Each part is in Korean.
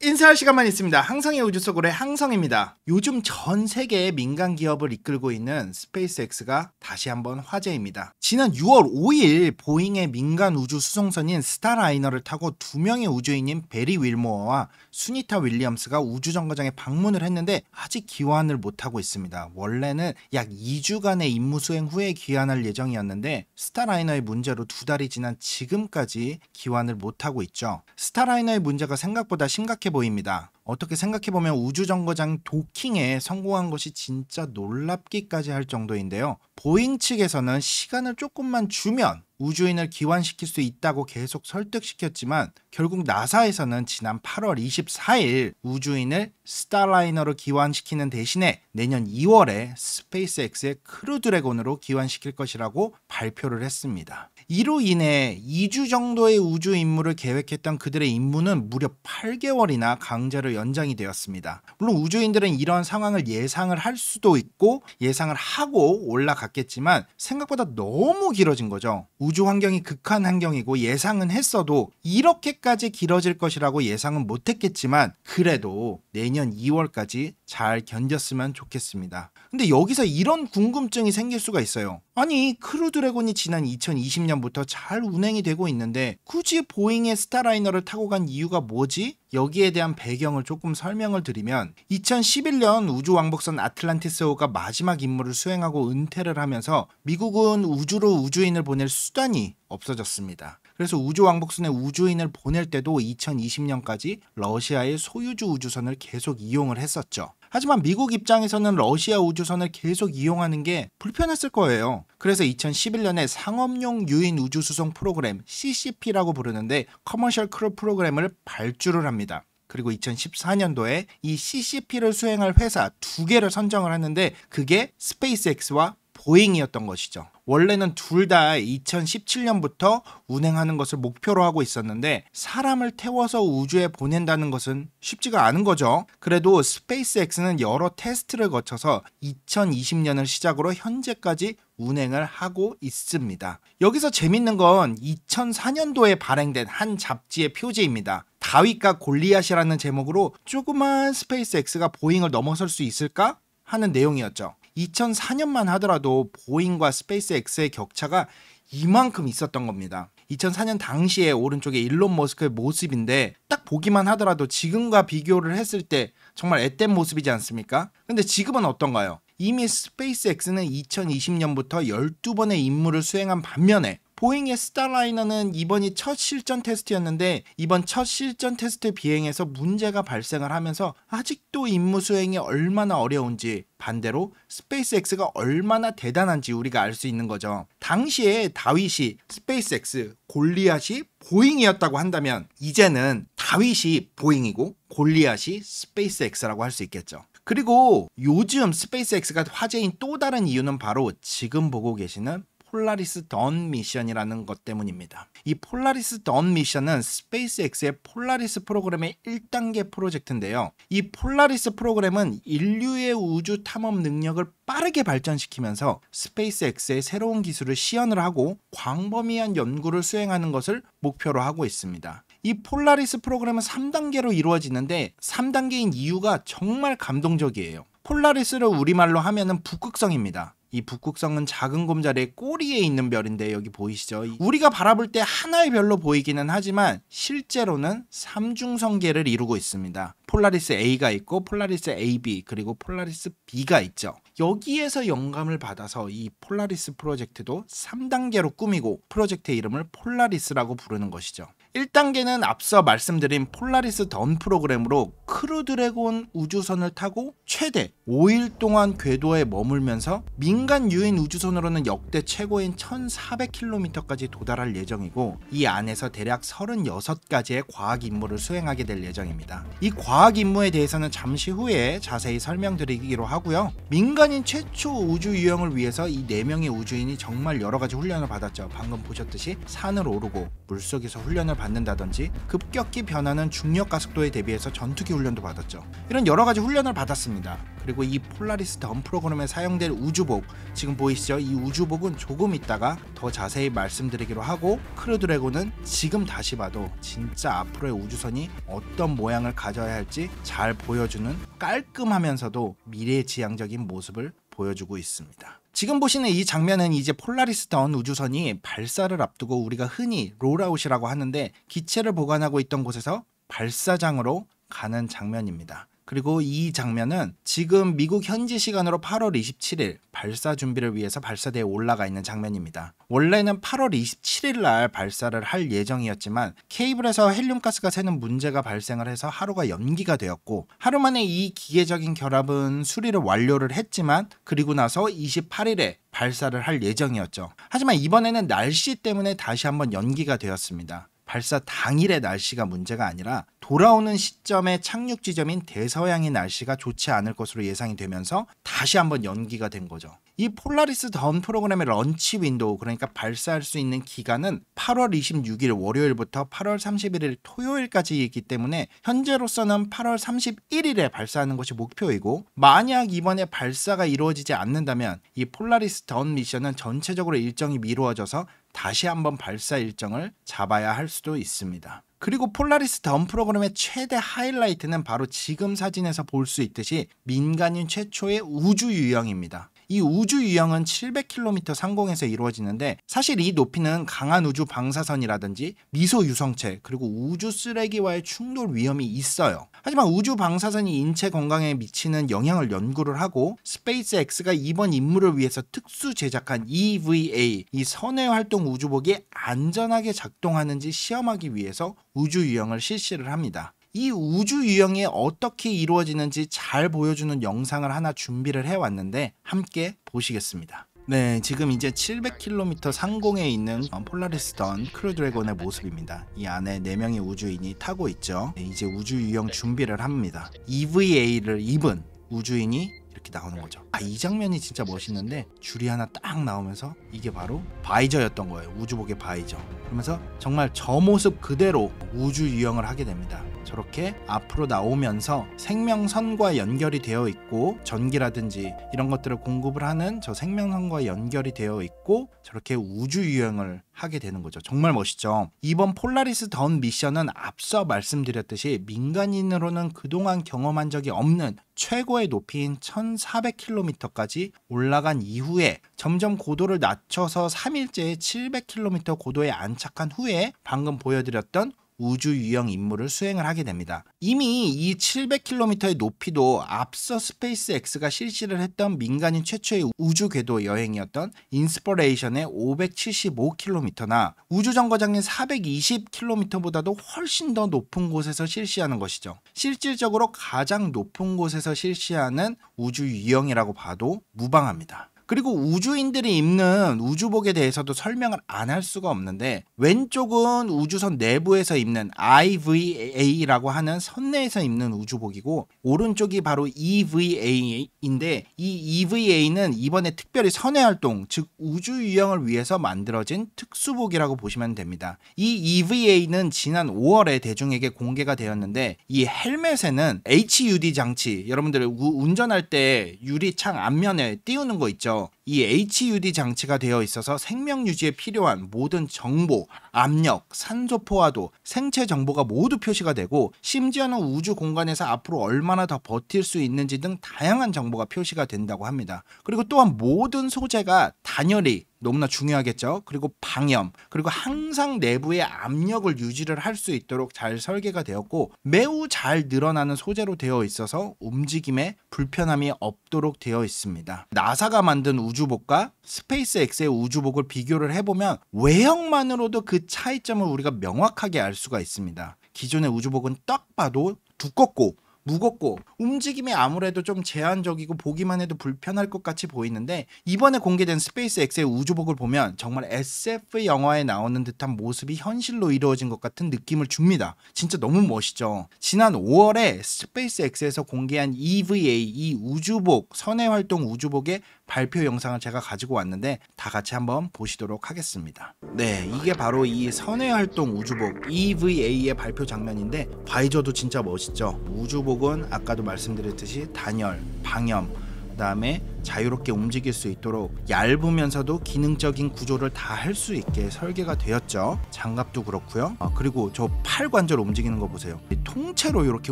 인사할 시간만 있습니다. 항성의 우주 속으로의 항성입니다. 요즘 전 세계의 민간 기업을 이끌고 있는 스페이스X가 다시 한번 화제입니다. 지난 6월 5일 보잉의 민간 우주 수송선인 스타라이너를 타고 2명의 우주인인 베리 윌모어와 수니타 윌리엄스가 우주정거장에 방문을 했는데 아직 귀환을 못하고 있습니다. 원래는 약 2주간의 임무 수행 후에 귀환할 예정이었는데 스타라이너의 문제로 2달이 지난 지금까지 귀환을 못하고 있죠. 스타라이너의 문제가 생각보다 심각해 보입니다. 어떻게 생각해보면 우주정거장 도킹에 성공한 것이 진짜 놀랍기까지 할 정도인데요. 보잉 측에서는 시간을 조금만 주면 우주인을 귀환시킬 수 있다고 계속 설득시켰지만 결국 나사에서는 지난 8월 24일 우주인을 스타라이너로 귀환시키는 대신에 내년 2월에 스페이스X의 크루드래곤으로 귀환시킬 것이라고 발표를 했습니다. 이로 인해 2주 정도의 우주 임무를 계획했던 그들의 임무는 무려 8개월이나 강제로 연장이 되었습니다. 물론 우주인들은 이런 상황을 예상을 할 수도 있고 예상을 하고 올라갔겠지만 생각보다 너무 길어진 거죠. 우주 환경이 극한 환경이고 예상은 했어도 이렇게까지 길어질 것이라고 예상은 못했겠지만 그래도 내년 2월까지 잘 견뎠으면 좋겠습니다. 근데 여기서 이런 궁금증이 생길 수가 있어요. 아니 크루드래곤이 지난 2020년부터 잘 운행이 되고 있는데 굳이 보잉의 스타라이너를 타고 간 이유가 뭐지? 여기에 대한 배경을 조금 설명을 드리면 2011년 우주왕복선 아틀란티스호가 마지막 임무를 수행하고 은퇴를 하면서 미국은 우주로 우주인을 보낼 수단이 없어졌습니다. 그래서 우주왕복선에 우주인을 보낼 때도 2020년까지 러시아의 소유주 우주선을 계속 이용을 했었죠. 하지만 미국 입장에서는 러시아 우주선을 계속 이용하는 게 불편했을 거예요. 그래서 2011년에 상업용 유인 우주수송 프로그램 CCP라고 부르는데 커머셜 크루 프로그램을 발주를 합니다. 그리고 2014년도에 이 CCP를 수행할 회사 2개를 선정을 하는데 그게 스페이스X와 보잉이었던 것이죠. 원래는 둘 다 2017년부터 운행하는 것을 목표로 하고 있었는데 사람을 태워서 우주에 보낸다는 것은 쉽지가 않은 거죠. 그래도 스페이스X는 여러 테스트를 거쳐서 2020년을 시작으로 현재까지 운행을 하고 있습니다. 여기서 재밌는 건 2004년도에 발행된 한 잡지의 표지입니다. 다윗과 골리앗이라는 제목으로 조그만 스페이스X가 보잉을 넘어설 수 있을까? 하는 내용이었죠. 2004년만 하더라도 보잉과 스페이스X의 격차가 이만큼 있었던 겁니다. 2004년 당시에 오른쪽에 일론 머스크의 모습인데 딱 보기만 하더라도 지금과 비교를 했을 때 정말 앳된 모습이지 않습니까? 근데 지금은 어떤가요? 이미 스페이스X는 2020년부터 12번의 임무를 수행한 반면에 보잉의 스타라이너는 이번이 첫 실전 테스트였는데 이번 첫 실전 테스트 비행에서 문제가 발생을 하면서 아직도 임무 수행이 얼마나 어려운지 반대로 스페이스X가 얼마나 대단한지 우리가 알 수 있는 거죠. 당시에 다윗이 스페이스X, 골리앗이 보잉이었다고 한다면 이제는 다윗이 보잉이고 골리앗이 스페이스X라고 할 수 있겠죠. 그리고 요즘 스페이스X가 화제인 또 다른 이유는 바로 지금 보고 계시는 폴라리스 던 미션이라는 것 때문입니다. 이 폴라리스 던 미션은 스페이스X의 폴라리스 프로그램의 1단계 프로젝트인데요. 이 폴라리스 프로그램은 인류의 우주 탐험 능력을 빠르게 발전시키면서 스페이스X의 새로운 기술을 시연을 하고 광범위한 연구를 수행하는 것을 목표로 하고 있습니다. 이 폴라리스 프로그램은 3단계로 이루어지는데 3단계인 이유가 정말 감동적이에요. 폴라리스를 우리말로 하면은 북극성입니다. 이 북극성은 작은 곰자리의 꼬리에 있는 별인데 여기 보이시죠? 우리가 바라볼 때 하나의 별로 보이기는 하지만 실제로는 삼중성계를 이루고 있습니다. 폴라리스 A가 있고 폴라리스 AB 그리고 폴라리스 B가 있죠. 여기에서 영감을 받아서 이 폴라리스 프로젝트도 3단계로 꾸미고 프로젝트의 이름을 폴라리스라고 부르는 것이죠. 1단계는 앞서 말씀드린 폴라리스 던 프로그램으로 크루드래곤 우주선을 타고 최대 5일 동안 궤도에 머물면서 민간 유인 우주선으로는 역대 최고인 1400km까지 도달할 예정이고 이 안에서 대략 36가지의 과학 임무를 수행하게 될 예정입니다. 이 과학 임무에 대해서는 잠시 후에 자세히 설명드리기로 하고요. 민간인 최초 우주 유영을 위해서 이 4명의 우주인이 정말 여러가지 훈련을 받았죠. 방금 보셨듯이 산을 오르고 물속에서 훈련을 받는다든지 급격히 변하는 중력 가속도에 대비해서 전투기 훈련도 받았죠. 이런 여러가지 훈련을 받았습니다. 그리고 이 폴라리스 덤 프로그램에 사용될 우주복, 지금 보이시죠? 이 우주복은 조금 있다가 더 자세히 말씀드리기로 하고, 크루 드래곤은 지금 다시 봐도 진짜 앞으로의 우주선이 어떤 모양을 가져야 할지 잘 보여주는 깔끔하면서도 미래지향적인 모습을 보여주고 있습니다. 지금 보시는 이 장면은 이제 폴라리스 던 우주선이 발사를 앞두고 우리가 흔히 롤아웃이라고 하는데, 기체를 보관하고 있던 곳에서 발사장으로 가는 장면입니다. 그리고 이 장면은 지금 미국 현지 시간으로 8월 27일 발사 준비를 위해서 발사대에 올라가 있는 장면입니다. 원래는 8월 27일 날 발사를 할 예정이었지만 케이블에서 헬륨가스가 새는 문제가 발생을 해서 하루가 연기가 되었고, 하루 만에 이 기계적인 결합은 수리를 완료를 했지만 그리고 나서 28일에 발사를 할 예정이었죠. 하지만 이번에는 날씨 때문에 다시 한번 연기가 되었습니다. 발사 당일의 날씨가 문제가 아니라 돌아오는 시점의 착륙 지점인 대서양의 날씨가 좋지 않을 것으로 예상이 되면서 다시 한번 연기가 된 거죠. 이 폴라리스 던 프로그램의 런치 윈도우, 그러니까 발사할 수 있는 기간은 8월 26일 월요일부터 8월 31일 토요일까지이기 때문에 현재로서는 8월 31일에 발사하는 것이 목표이고, 만약 이번에 발사가 이루어지지 않는다면 이 폴라리스 던 미션은 전체적으로 일정이 미루어져서 다시 한번 발사 일정을 잡아야 할 수도 있습니다. 그리고 폴라리스 던 프로그램의 최대 하이라이트는 바로 지금 사진에서 볼 수 있듯이 민간인 최초의 우주 유영입니다. 이 우주 유영은 700km 상공에서 이루어지는데, 사실 이 높이는 강한 우주 방사선이라든지 미소 유성체 그리고 우주 쓰레기와의 충돌 위험이 있어요. 하지만 우주 방사선이 인체 건강에 미치는 영향을 연구를 하고, 스페이스X가 이번 임무를 위해서 특수 제작한 EVA, 이 선외 활동 우주복이 안전하게 작동하는지 시험하기 위해서 우주 유영을 실시를 합니다. 이 우주 유영이 어떻게 이루어지는지 잘 보여주는 영상을 하나 준비를 해왔는데 함께 보시겠습니다. 네, 지금 이제 700km 상공에 있는 폴라리스 던 크루 드래곤의 모습입니다. 이 안에 4명의 우주인이 타고 있죠. 네, 이제 우주 유영 준비를 합니다. EVA를 입은 우주인이 이렇게 나오는 거죠. 이 장면이 진짜 멋있는데, 줄이 하나 딱 나오면서 이게 바로 바이저였던 거예요. 우주복의 바이저. 그러면서 정말 저 모습 그대로 우주 유영을 하게 됩니다. 저렇게 앞으로 나오면서 생명선과 연결이 되어 있고, 전기라든지 이런 것들을 공급을 하는 저 생명선과 연결이 되어 있고, 저렇게 우주 유영을 하게 되는 거죠. 정말 멋있죠. 이번 폴라리스 던 미션은 앞서 말씀드렸듯이 민간인으로는 그동안 경험한 적이 없는 최고의 높이인 1400km까지 올라간 이후에 점점 고도를 낮춰서 3일째 700km 고도에 안착한 후에 방금 보여드렸던 우주 유영 임무를 수행을 하게 됩니다. 이미 이 700km의 높이도 앞서 스페이스X가 실시를 했던 민간인 최초의 우주 궤도 여행이었던 인스퍼레이션의 575km나 우주정거장인 420km보다도 훨씬 더 높은 곳에서 실시하는 것이죠. 실질적으로 가장 높은 곳에서 실시하는 우주 유영이라고 봐도 무방합니다. 그리고 우주인들이 입는 우주복에 대해서도 설명을 안 할 수가 없는데, 왼쪽은 우주선 내부에서 입는 IVA라고 하는 선내에서 입는 우주복이고, 오른쪽이 바로 EVA인데, 이 EVA는 이번에 특별히 선외활동, 즉 우주 유영을 위해서 만들어진 특수복이라고 보시면 됩니다. 이 EVA는 지난 5월에 대중에게 공개가 되었는데, 이 헬멧에는 HUD 장치, 여러분들 운전할 때 유리창 앞면에 띄우는 거 있죠. 이 HUD 장치가 되어 있어서 생명 유지에 필요한 모든 정보, 압력, 산소 포화도, 생체 정보가 모두 표시가 되고, 심지어는 우주 공간에서 앞으로 얼마나 더 버틸 수 있는지 등 다양한 정보가 표시가 된다고 합니다. 그리고 또한 모든 소재가 단열이 너무나 중요하겠죠. 그리고 방염, 그리고 항상 내부의 압력을 유지를 할 수 있도록 잘 설계가 되었고, 매우 잘 늘어나는 소재로 되어 있어서 움직임에 불편함이 없도록 되어 있습니다. 나사가 만든 우주복과 스페이스X의 우주복을 비교를 해보면 외형만으로도 그 차이점을 우리가 명확하게 알 수가 있습니다. 기존의 우주복은 딱 봐도 두껍고 무겁고 움직임이 아무래도 좀 제한적이고 보기만 해도 불편할 것 같이 보이는데, 이번에 공개된 스페이스X의 우주복을 보면 정말 SF 영화에 나오는 듯한 모습이 현실로 이루어진 것 같은 느낌을 줍니다. 진짜 너무 멋있죠. 지난 5월에 스페이스X에서 공개한 EVA, 이 우주복, 선외활동 우주복의 발표 영상을 제가 가지고 왔는데 다 같이 한번 보시도록 하겠습니다. 네, 이게 바로 이 선외활동 우주복 EVA의 발표 장면인데, 바이저도 진짜 멋있죠. 우주복 굴곡은 아까도 말씀드렸듯이 단열, 방염, 그 다음에 자유롭게 움직일 수 있도록 얇으면서도 기능적인 구조를 다 할 수 있게 설계가 되었죠. 장갑도 그렇고요. 그리고 저 팔 관절 움직이는 거 보세요. 통째로 이렇게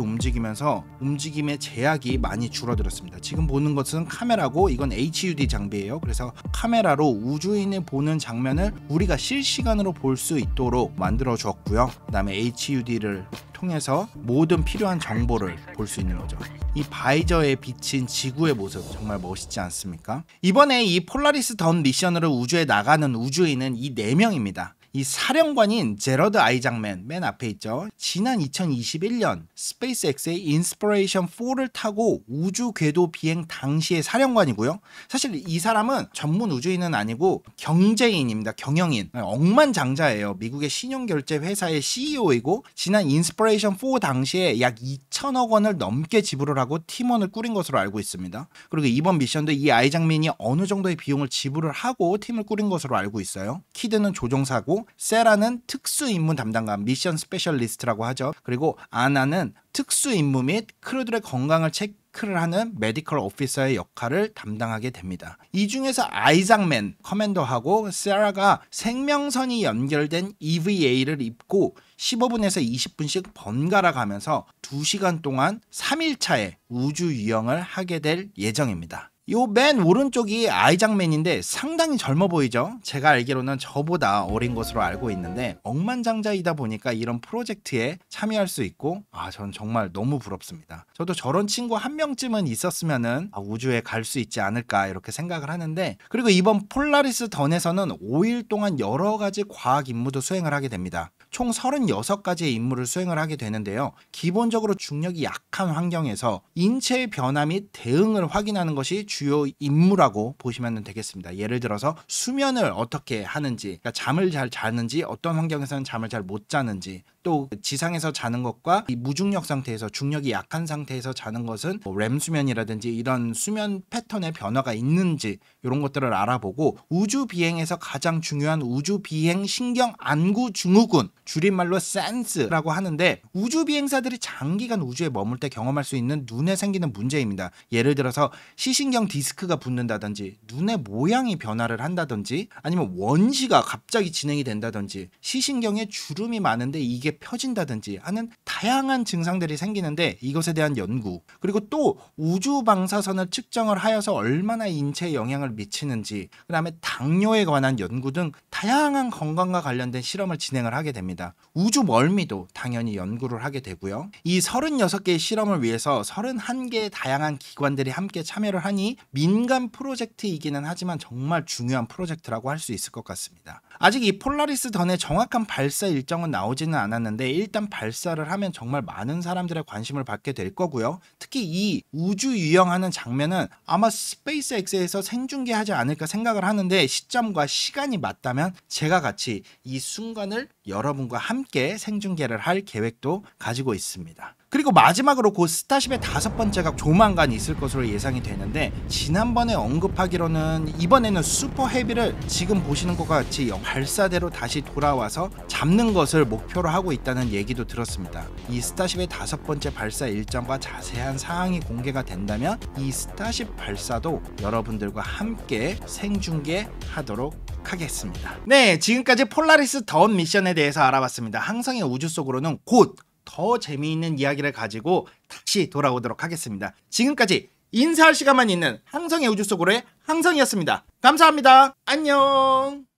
움직이면서 움직임의 제약이 많이 줄어들었습니다. 지금 보는 것은 카메라고 이건 HUD 장비예요. 그래서 카메라로 우주인이 보는 장면을 우리가 실시간으로 볼 수 있도록 만들어 주었고요. 그 다음에 HUD를 통해서 모든 필요한 정보를 볼 수 있는 거죠. 이 바이저에 비친 지구의 모습 정말 멋있지 않습니까? 이번에 이 폴라리스 던 미션으로 우주에 나가는 우주인은 이 4명입니다. 이 사령관인 제러드 아이작맨 맨 앞에 있죠. 지난 2021년 스페이스X의 인스피레이션 4를 타고 우주 궤도 비행 당시의 사령관이고요. 사실 이 사람은 전문 우주인은 아니고 경제인입니다. 경영인. 억만장자예요. 미국의 신용결제 회사의 CEO이고 지난 인스피레이션 4 당시에 약 2천억 원을 넘게 지불을 하고 팀원을 꾸린 것으로 알고 있습니다. 그리고 이번 미션도 이 아이작맨이 어느 정도의 비용을 지불을 하고 팀을 꾸린 것으로 알고 있어요. 키드는 조종사고 세라는 특수 임무 담당관, 미션 스페셜리스트라고 하죠. 그리고 아나는 특수 임무 및 크루들의 건강을 체크를 하는 메디컬 오피서의 역할을 담당하게 됩니다. 이 중에서 아이작맨 커맨더하고 세라가 생명선이 연결된 EVA를 입고 15분에서 20분씩 번갈아 가면서 2시간 동안 3일차에 우주 유영을 하게 될 예정입니다. 요 맨 오른쪽이 아이작맨인데 상당히 젊어 보이죠? 제가 알기로는 저보다 어린 것으로 알고 있는데 억만장자이다 보니까 이런 프로젝트에 참여할 수 있고 전 정말 너무 부럽습니다. 저도 저런 친구 한 명쯤은 있었으면은 우주에 갈 수 있지 않을까 이렇게 생각을 하는데, 그리고 이번 폴라리스 던에서는 5일 동안 여러 가지 과학 임무도 수행을 하게 됩니다. 총 36가지의 임무를 수행을 하게 되는데요. 기본적으로 중력이 약한 환경에서 인체의 변화 및 대응을 확인하는 것이 주요 임무라고 보시면 되겠습니다. 예를 들어서 수면을 어떻게 하는지, 그러니까 잠을 잘 자는지, 어떤 환경에서는 잠을 잘 못 자는지, 또 지상에서 자는 것과 이 무중력 상태에서 중력이 약한 상태에서 자는 것은 렘 수면이라든지 이런 수면 패턴의 변화가 있는지 이런 것들을 알아보고, 우주 비행에서 가장 중요한 우주 비행 신경 안구 증후군, 줄임말로 센스라고 하는데, 우주 비행사들이 장기간 우주에 머물 때 경험할 수 있는 눈에 생기는 문제입니다. 예를 들어서 시신경 디스크가 붙는다든지, 눈의 모양이 변화를 한다든지, 아니면 원시가 갑자기 진행이 된다든지, 시신경에 주름이 많은데 이게 펴진다든지 하는 다양한 증상들이 생기는데, 이것에 대한 연구, 그리고 또 우주 방사선을 측정을 하여서 얼마나 인체에 영향을 미치는지, 그 다음에 당뇨에 관한 연구 등 다양한 건강과 관련된 실험을 진행을 하게 됩니다. 우주 멀미도 당연히 연구를 하게 되고요. 이 36개의 실험을 위해서 31개의 다양한 기관들이 함께 참여를 하니 민간 프로젝트이기는 하지만 정말 중요한 프로젝트라고 할 수 있을 것 같습니다. 아직 이 폴라리스 던의 정확한 발사 일정은 나오지는 않았는데, 일단 발사를 하면 정말 많은 사람들의 관심을 받게 될 거고요. 특히 이 우주 유영하는 장면은 아마 스페이스X에서 생중계하지 않을까 생각을 하는데, 시점과 시간이 맞다면 제가 같이 이 순간을 여러분과 함께 생중계를 할 계획도 가지고 있습니다. 그리고 마지막으로 곧 스타쉽의 5번째가 조만간 있을 것으로 예상이 되는데, 지난번에 언급하기로는 이번에는 슈퍼 헤비를 지금 보시는 것과 같이 발사대로 다시 돌아와서 잡는 것을 목표로 하고 있다는 얘기도 들었습니다. 이 스타쉽의 5번째 발사 일정과 자세한 사항이 공개가 된다면 이 스타쉽 발사도 여러분들과 함께 생중계하도록 하겠습니다. 네, 지금까지 폴라리스 던 미션에 대해서 알아봤습니다. 항성의 우주 속으로는 곧 더 재미있는 이야기를 가지고 다시 돌아오도록 하겠습니다. 지금까지 인사할 시간만 있는 항성의 우주 속으로의 항성이었습니다. 감사합니다. 안녕.